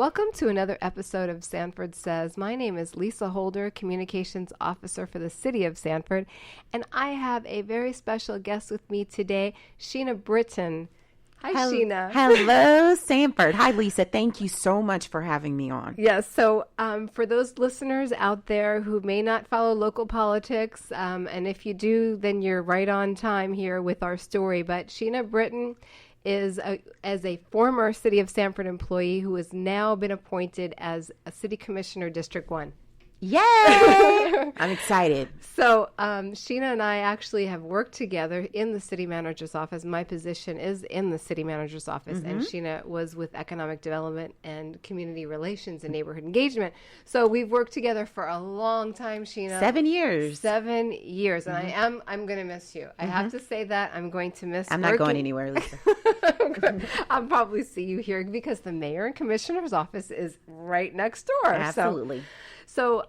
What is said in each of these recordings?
Welcome to another episode of Sanford Says. My name is Lisa Holder, Communications Officer for the City of Sanford, and I have a very special guest with me today, Sheena Britton. Hi, Sheena. Hello, Sanford. Hi, Lisa. Thank you so much for having me on. Yes, so for those listeners out there who may not follow local politics, and if you do, then you're right on time here with our story, but Sheena Britton is as a former City of Sanford employee who has now been appointed as a City Commissioner District 1. Yay! I'm excited. So Sheena and I actually have worked together in the city manager's office. My position is in the city manager's office, and Sheena was with economic development and community relations and neighborhood engagement. So we've worked together for a long time, Sheena. 7 years. 7 years. And I'm going to miss you. I have to say that. I'm going to miss I'm not going anywhere, Lisa. I'll probably see you here because the mayor and commissioner's office is right next door. Absolutely. So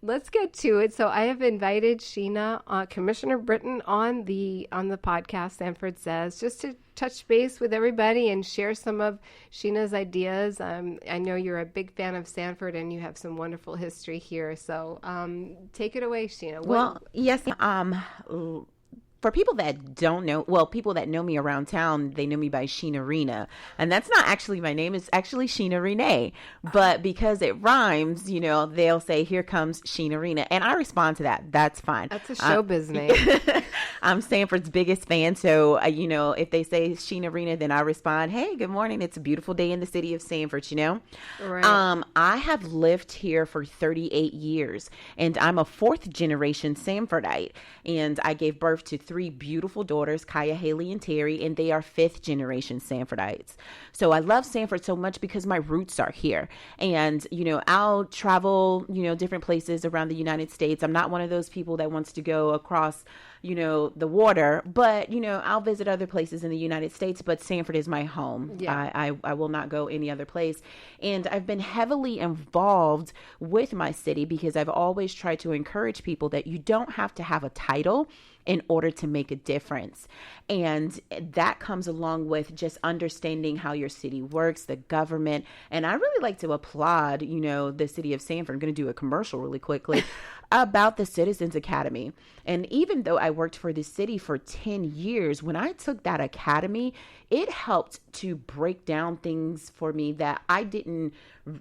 let's get to it. So I have invited Sheena, Commissioner Britton, on the podcast, Sanford Says, just to touch base with everybody and share some of Sheena's ideas. I know you're a big fan of Sanford and you have some wonderful history here. So take it away, Sheena. Well, yes. For people that don't know, people that know me around town, they know me by Sheena Rena. And that's not actually my name. It's actually Sheena Renee. But because it rhymes, they'll say, here comes Sheena Rena. And I respond to that. That's fine. That's a showbiz name. I'm Sanford's biggest fan. So, if they say Sheena Rena, then I respond, hey, good morning. It's a beautiful day in the city of Sanford, Right. I have lived here for 38 years. And I'm a fourth generation Sanfordite. And I gave birth to 3 beautiful daughters, Kaya, Haley, and Terry, and they are 5th generation Sanfordites. So I love Sanford so much because my roots are here. And, I'll travel, different places around the United States. I'm not one of those people that wants to go across, the water, but, I'll visit other places in the United States, but Sanford is my home. Yeah. I will not go any other place. And I've been heavily involved with my city because I've always tried to encourage people that you don't have to have a title in order to make a difference. And that comes along with just understanding how your city works, the government. And I really like to applaud, the city of Sanford. I'm going to do a commercial really quickly about the Citizens Academy. And even though I worked for the city for 10 years, when I took that academy, it helped to break down things for me that I didn't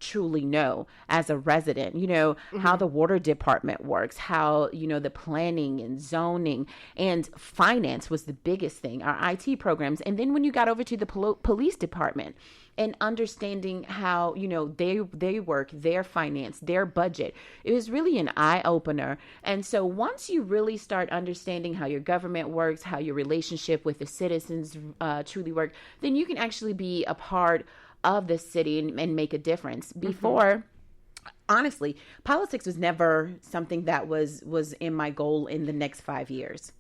truly know as a resident, how the water department works, how, the planning and zoning and finance was the biggest thing, our IT programs. And then when you got over to the police department and understanding how, they work, their finance, their budget, it was really an eye opener. And so once you really start understanding how your government works, how your relationship with the citizens truly work, then you can actually be a part of the city and make a difference. Before, honestly, politics was never something that was in my goal in the next 5 years.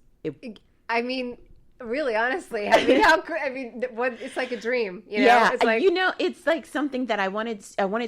Really, honestly, it's like a dream, Yeah, It's like, it's like something that I wanted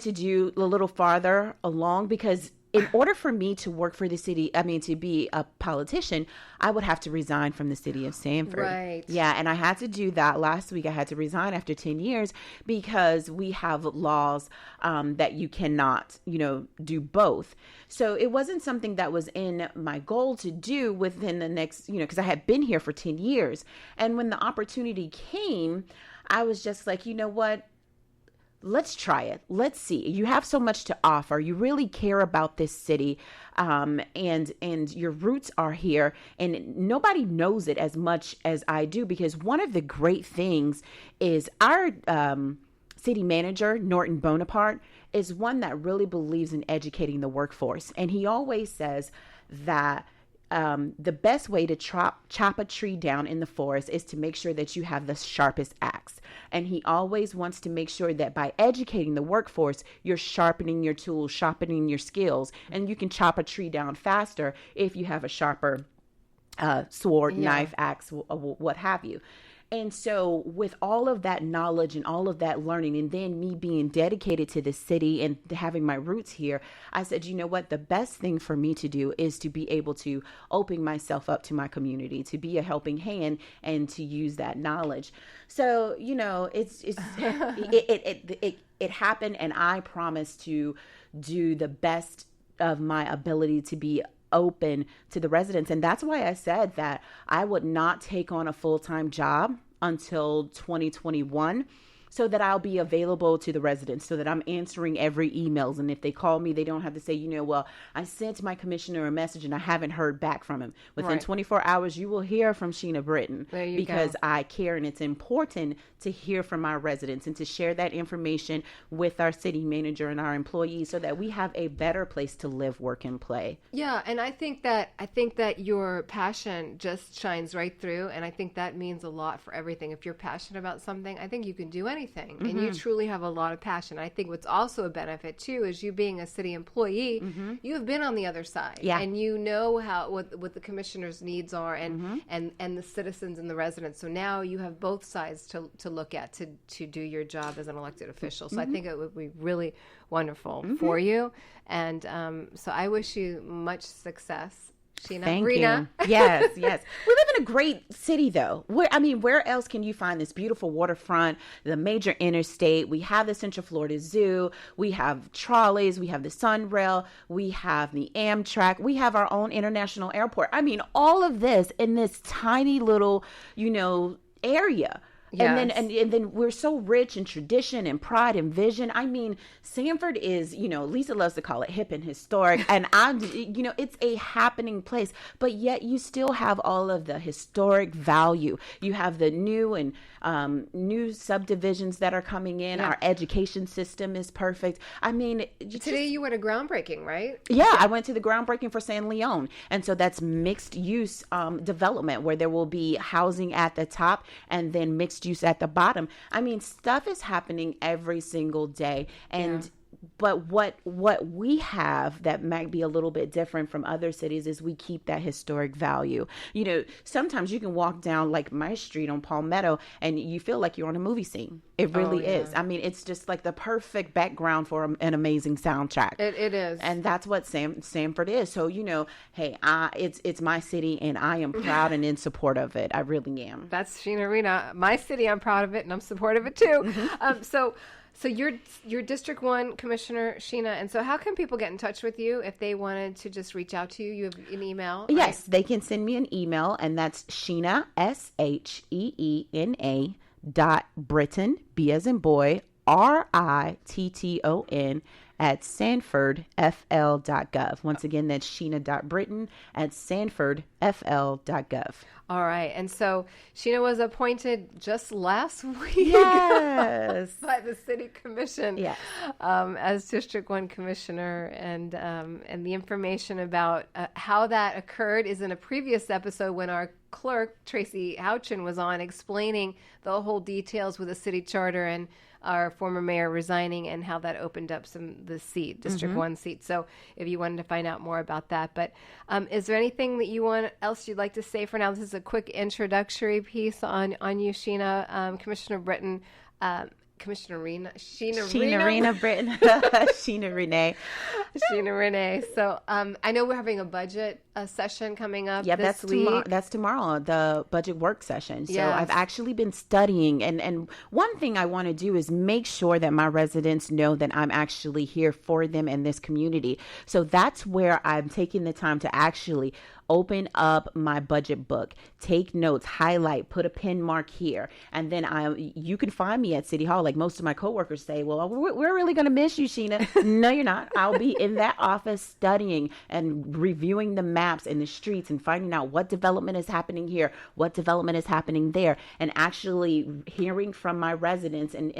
to do a little farther along because in order for me to work for the city, to be a politician, I would have to resign from the city of Sanford. Right. Yeah, and I had to do that last week. I had to resign after 10 years because we have laws that you cannot, do both. So it wasn't something that was in my goal to do within the next, because I had been here for 10 years. And when the opportunity came, I was just like, you know what? Let's try it. Let's see. You have so much to offer. You really care about this city, and your roots are here, and nobody knows it as much as I do because one of the great things is our city manager, Norton Bonaparte, is one that really believes in educating the workforce, and he always says that the best way to chop a tree down in the forest is to make sure that you have the sharpest axe. And he always wants to make sure that by educating the workforce, you're sharpening your tools, sharpening your skills, and you can chop a tree down faster if you have a sharper sword, knife, axe, what have you. And so with all of that knowledge and all of that learning, and then me being dedicated to the city and having my roots here, I said, you know what, the best thing for me to do is to be able to open myself up to my community, to be a helping hand and to use that knowledge. So, it's it happened, and I promise to do the best of my ability to be open to the residents. And that's why I said that I would not take on a full-time job until 2021, so that I'll be available to the residents, so that I'm answering every emails. And if they call me, they don't have to say, well, I sent my commissioner a message and I haven't heard back from him. Within 24 hours, you will hear from Sheena Britton, because I care, and it's important to hear from our residents and to share that information with our city manager and our employees, so that we have a better place to live, work, and play. Yeah, and I think that your passion just shines right through, and I think that means a lot for everything. If you're passionate about something, I think you can do anything, and you truly have a lot of passion. I think what's also a benefit too is you being a city employee, you have been on the other side, and you know what the commissioner's needs are, and the citizens and the residents. So now you have both sides to look at to do your job as an elected official. So I think it would be really wonderful for you, and so I wish you much success, Sheena. Thank Rena. you. Yes. We live in a great city, though. Where else can you find this beautiful waterfront, the major interstate? We have the Central Florida Zoo. We have trolleys. We have the Sunrail. We have the Amtrak. We have our own international airport. I mean, all of this in this tiny little, area. Yes. And then we're so rich in tradition and pride and vision. I mean, Sanford is, Lisa loves to call it hip and historic, and it's a happening place, but yet you still have all of the historic value. You have the new and new subdivisions that are coming in. Yeah. Our education system is perfect. I mean, Today you went to groundbreaking, right? Yeah, I went to the groundbreaking for San Leon. And so that's mixed use development, where there will be housing at the top and then mixed use at the bottom. I mean, stuff is happening every single day. And but what we have that might be a little bit different from other cities is we keep that historic value. Sometimes you can walk down like my street on Palmetto and you feel like you're on a movie scene. It really is. I mean, it's just like the perfect background for an amazing soundtrack. It is. And that's what Sanford is. So, hey, it's my city, and I am proud and in support of it. I really am. That's Sheena Rena. My city, I'm proud of it, and I'm supportive of it too. So you're District 1 Commissioner, Sheena, and so how can people get in touch with you if they wanted to just reach out to you? You have an email, right? Yes, they can send me an email, and that's Sheena, SHEENA, B as in boy, RITTON, at sanfordfl.gov. Once again, that's Sheena.Britton at sanfordfl.gov. All right. And so Sheena was appointed just last week by the City Commission as District 1 Commissioner. And the information about how that occurred is in a previous episode when our clerk, Tracy Houchin, was on explaining the whole details with the city charter and our former mayor resigning and how that opened up the seat, District 1 seat. So if you wanted to find out more about that. But is there anything that else you'd like to say for now? This is a quick introductory piece on you, Sheena. Commissioner Britton, Commissioner Rena, Sheena Britton, Sheena Renee. So I know we're having a budget session coming up this week. That's tomorrow, the budget work session. So I've actually been studying. And one thing I want to do is make sure that my residents know that I'm actually here for them in this community. So that's where I'm taking the time to actually open up my budget book, take notes, highlight, put a pin mark here. And then you can find me at City Hall. Like most of my coworkers say, well, we're really going to miss you, Sheena. No, you're not. I'll be in that office studying and reviewing the maps and the streets and finding out what development is happening here, what development is happening there, and actually hearing from my residents. And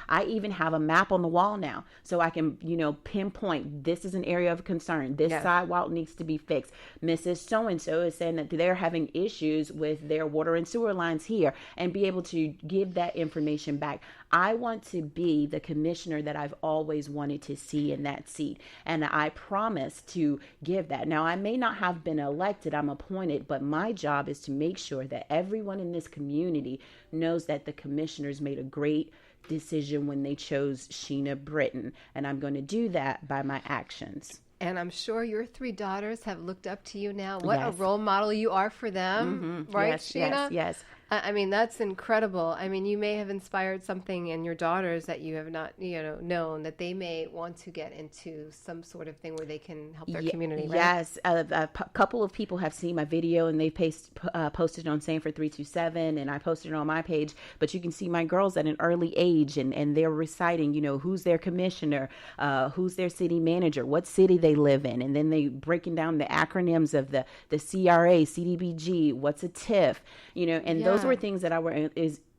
I even have a map on the wall now, so I can, pinpoint this is an area of concern. This sidewalk needs to be fixed. Mrs. So-and-so is saying that they're having issues with their water and sewer lines here, and be able to give that information back. I want to be the commissioner that I've always wanted to see in that seat, and I promise to give that. Now, I may not have been elected, I'm appointed, but my job is to make sure that everyone in this community knows that the commissioners made a great decision when they chose Sheena Britton, and I'm going to do that by my actions. And I'm sure your 3 daughters have looked up to you now. What a role model you are for them, right, Sheena? Yes. I mean, that's incredible. I mean, you may have inspired something in your daughters that you have not, known, that they may want to get into some sort of thing where they can help their community, right? Yes. A couple of people have seen my video, and they posted on Sanford 327, and I posted it on my page. But you can see my girls at an early age, and they're reciting, who's their commissioner, who's their city manager, what city they live in. And then they breaking down the acronyms of the CRA, CDBG, what's a TIF, and those were things that I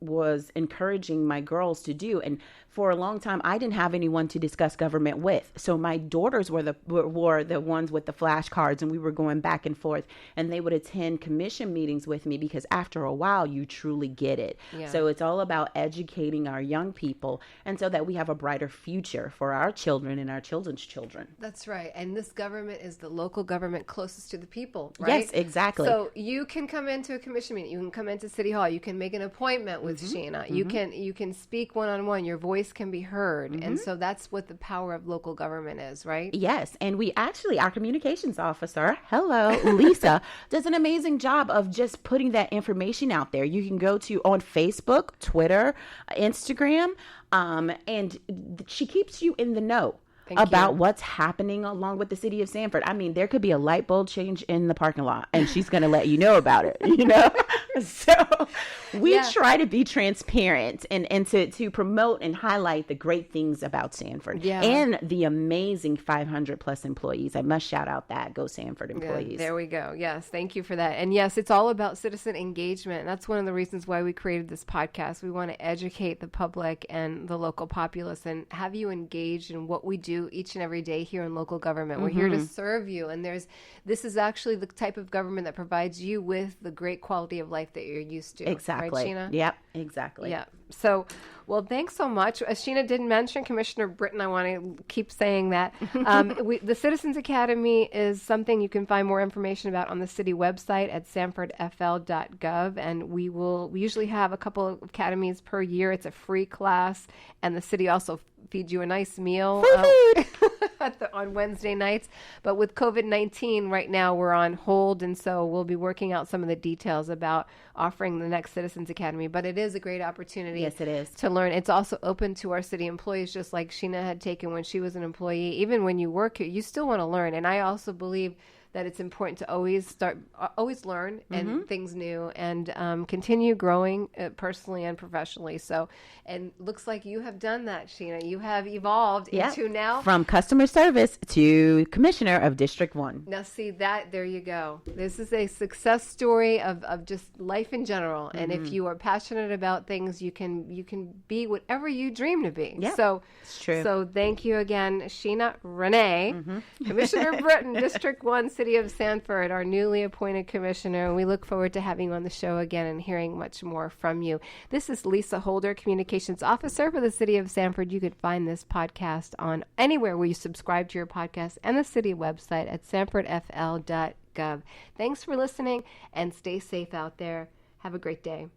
was encouraging my girls to do. And for a long time, I didn't have anyone to discuss government with. So my daughters were the ones with the flashcards, and we were going back and forth, and they would attend commission meetings with me, because after a while, you truly get it. Yeah. So it's all about educating our young people, and so that we have a brighter future for our children and our children's children. That's right. And this government is the local government closest to the people, right? Yes, exactly. So you can come into a commission meeting, you can come into City Hall, you can make an appointment with Sheena. You can speak one-on-one. Your voice can be heard. And so that's what the power of local government is, right? Yes. And our communications officer, Lisa, does an amazing job of just putting that information out there. You can go to on Facebook, Twitter, Instagram, and she keeps you in the know about what's happening along with the city of Sanford. I mean, there could be a light bulb change in the parking lot, and she's going to let you know about it, So we try to be transparent and to promote and highlight the great things about Sanford and the amazing 500 plus employees. I must shout out that Go Sanford employees. Yeah, there we go. Yes. Thank you for that. And yes, it's all about citizen engagement. And that's one of the reasons why we created this podcast. We want to educate the public and the local populace and have you engaged in what we do each and every day here in local government. We're here to serve you. And this is actually the type of government that provides you with the great quality of life that you're used to. Exactly. Right, Sheena? Yep, exactly. Yeah. So, well, thanks so much. As Sheena did mention, Commissioner Britton, I want to keep saying that. The Citizens Academy is something you can find more information about on the city website at sanfordfl.gov. And we usually have a couple of academies per year. It's a free class. And the city also feeds you a nice meal on Wednesday nights. But with COVID-19 right now, we're on hold. And so we'll be working out some of the details about offering the next Citizens Academy. But it is a great opportunity. Yes, it is. To learn. It's also open to our city employees, just like Sheena had taken when she was an employee. Even when you work here, you still want to learn. And I also believe that it's important to always learn and things new and continue growing personally and professionally. So, and looks like you have done that, Sheena. You have evolved into now from customer service to commissioner of District 1. Now, see that, there you go. This is a success story of just life in general. And if you are passionate about things, you can be whatever you dream to be. Yep, so it's true. So thank you again, Sheena Renee, Commissioner Britton, District 1, City of Sanford, our newly appointed commissioner. And we look forward to having you on the show again and hearing much more from you. This is Lisa Holder, Communications Officer for the City of Sanford. You could find this podcast on anywhere where you subscribe to your podcast and the city website at sanfordfl.gov. Thanks for listening and stay safe out there. Have a great day.